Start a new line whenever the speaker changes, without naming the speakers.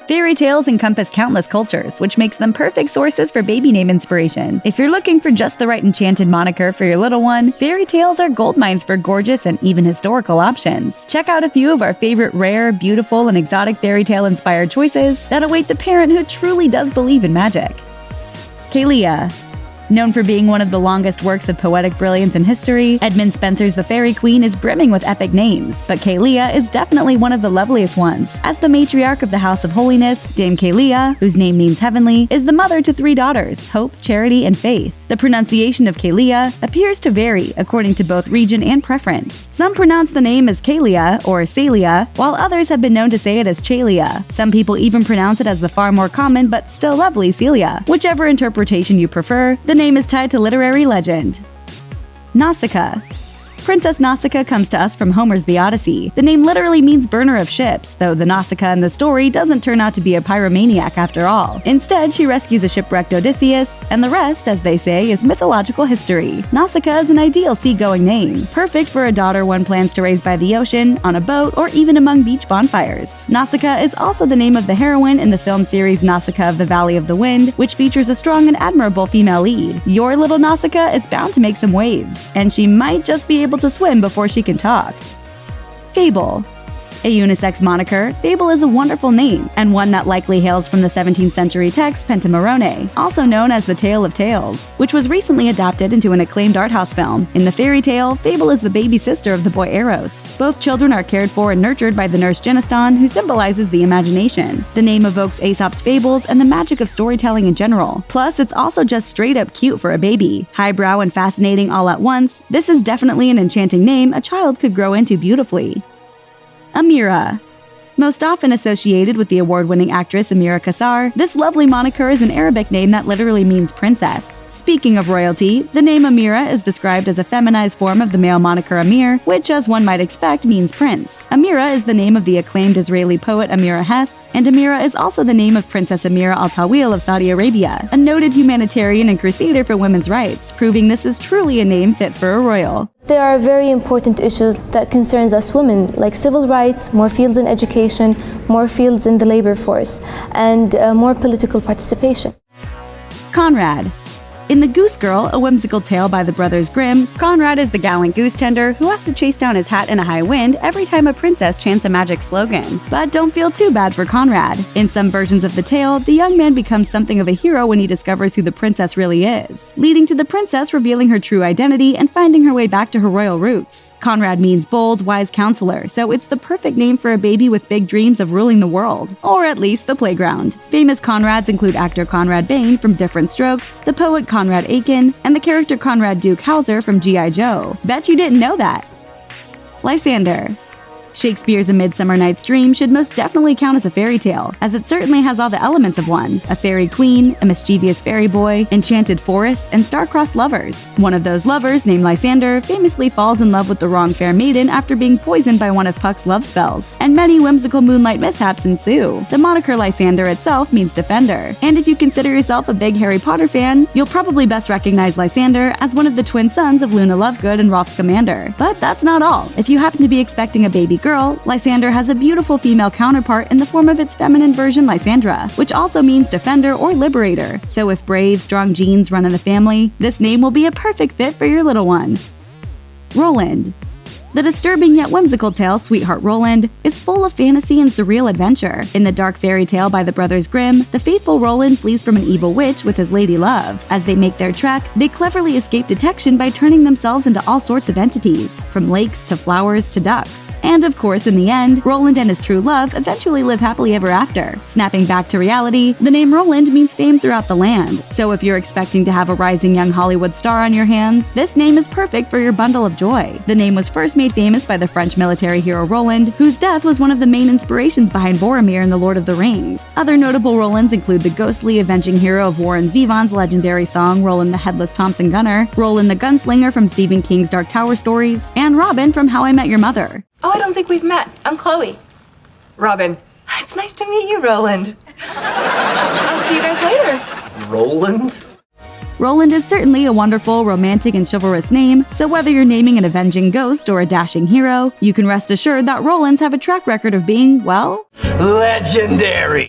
Fairy tales encompass countless cultures, which makes them perfect sources for baby name inspiration. If you're looking for just the right enchanted moniker for your little one, fairy tales are goldmines for gorgeous and even historical options. Check out a few of our favorite rare, beautiful, and exotic fairy tale inspired choices that await the parent who truly does believe in magic. Kalia. Known for being one of the longest works of poetic brilliance in history, Edmund Spenser's The Fairy Queen is brimming with epic names, but Kalia is definitely one of the loveliest ones. As the matriarch of the House of Holiness, Dame Kalia, whose name means heavenly, is the mother to 3 daughters, Hope, Charity, and Faith. The pronunciation of Kalia appears to vary according to both region and preference. Some pronounce the name as Kalia or Celia, while others have been known to say it as Chalia. Some people even pronounce it as the far more common but still lovely Celia. Whichever interpretation you prefer, the name is tied to literary legend. Nausicaa. Princess Nausicaa comes to us from Homer's The Odyssey. The name literally means burner of ships, though the Nausicaa in the story doesn't turn out to be a pyromaniac after all. Instead, she rescues a shipwrecked Odysseus, and the rest, as they say, is mythological history. Nausicaa is an ideal seagoing name, perfect for a daughter one plans to raise by the ocean, on a boat, or even among beach bonfires. Nausicaa is also the name of the heroine in the film series Nausicaa of the Valley of the Wind, which features a strong and admirable female lead. Your little Nausicaa is bound to make some waves, and she might just be able to swim before she can talk. Fable. A unisex moniker, Fable is a wonderful name, and one that likely hails from the 17th century text Pentamerone, also known as The Tale of Tales, which was recently adapted into an acclaimed art house film. In the fairy tale, Fable is the baby sister of the boy Eros. Both children are cared for and nurtured by the nurse Geniston, who symbolizes the imagination. The name evokes Aesop's fables and the magic of storytelling in general. Plus, it's also just straight up cute for a baby. Highbrow and fascinating all at once, this is definitely an enchanting name a child could grow into beautifully. Amira. Most often associated with the award-winning actress Amira Kassar, this lovely moniker is an Arabic name that literally means princess. Speaking of royalty, the name Amira is described as a feminized form of the male moniker Amir, which, as one might expect, means prince. Amira is the name of the acclaimed Israeli poet Amira Hess, and Amira is also the name of Princess Amira Al Tawil of Saudi Arabia, a noted humanitarian and crusader for women's rights, proving this is truly a name fit for a royal.
There are very important issues that concerns us women, like civil rights, more fields in education, more fields in the labor force, and more political participation.
Conrad. In The Goose Girl, a whimsical tale by the Brothers Grimm, Conrad is the gallant goose tender who has to chase down his hat in a high wind every time a princess chants a magic slogan. But don't feel too bad for Conrad. In some versions of the tale, the young man becomes something of a hero when he discovers who the princess really is, leading to the princess revealing her true identity and finding her way back to her royal roots. Conrad means bold, wise counselor, so it's the perfect name for a baby with big dreams of ruling the world, or at least the playground. Famous Conrads include actor Conrad Bain from Diff'rent Strokes, the poet Conrad Aiken, and the character Conrad Duke Hauser from G.I. Joe. Bet you didn't know that! Lysander. Shakespeare's A Midsummer Night's Dream should most definitely count as a fairy tale, as it certainly has all the elements of one: a fairy queen, a mischievous fairy boy, enchanted forests, and star-crossed lovers. One of those lovers, named Lysander, famously falls in love with the wrong fair maiden after being poisoned by one of Puck's love spells, and many whimsical moonlight mishaps ensue. The moniker Lysander itself means defender, and if you consider yourself a big Harry Potter fan, you'll probably best recognize Lysander as one of the twin sons of Luna Lovegood and Rolf Scamander. But that's not all. If you happen to be expecting a baby girl, Lysander has a beautiful female counterpart in the form of its feminine version Lysandra, which also means defender or liberator. So if brave, strong genes run in the family, this name will be a perfect fit for your little one. Roland. The disturbing yet whimsical tale Sweetheart Roland is full of fantasy and surreal adventure. In the dark fairy tale by the Brothers Grimm, the faithful Roland flees from an evil witch with his lady love. As they make their trek, they cleverly escape detection by turning themselves into all sorts of entities, from lakes to flowers to ducks. And of course, in the end, Roland and his true love eventually live happily ever after. Snapping back to reality, the name Roland means fame throughout the land. So if you're expecting to have a rising young Hollywood star on your hands, this name is perfect for your bundle of joy. The name was first made famous by the French military hero Roland, whose death was one of the main inspirations behind Boromir in The Lord of the Rings. Other notable Rolands include the ghostly avenging hero of Warren Zevon's legendary song Roland the Headless Thompson Gunner, Roland the Gunslinger from Stephen King's Dark Tower stories, and Robin from How I Met Your Mother.
Oh, I don't think we've met. I'm Chloe.
Robin.
It's nice to meet you, Roland. I'll see you guys later.
Roland?
Roland is certainly a wonderful, romantic, and chivalrous name, so whether you're naming an avenging ghost or a dashing hero, you can rest assured that Rolands have a track record of being, well,
legendary.